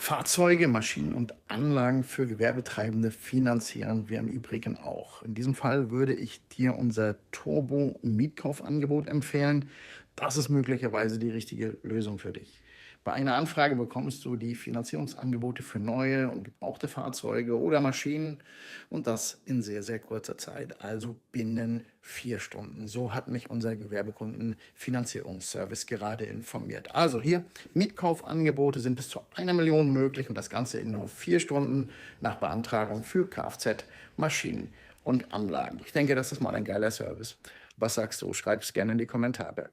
Fahrzeuge, Maschinen und Anlagen für Gewerbetreibende finanzieren wir im Übrigen auch. In diesem Fall würde ich dir unser Turbo-Mietkaufangebot empfehlen. Das ist möglicherweise die richtige Lösung für dich. Bei einer Anfrage bekommst du die Finanzierungsangebote für neue und gebrauchte Fahrzeuge oder Maschinen und das in sehr, sehr kurzer Zeit, also binnen 4 Stunden. So hat mich unser Gewerbekundenfinanzierungsservice gerade informiert. Also hier, Mietkaufangebote sind bis zu 1 Million möglich und das Ganze in nur 4 Stunden nach Beantragung für Kfz, Maschinen und Anlagen. Ich denke, das ist mal ein geiler Service. Was sagst du? Schreib es gerne in die Kommentare.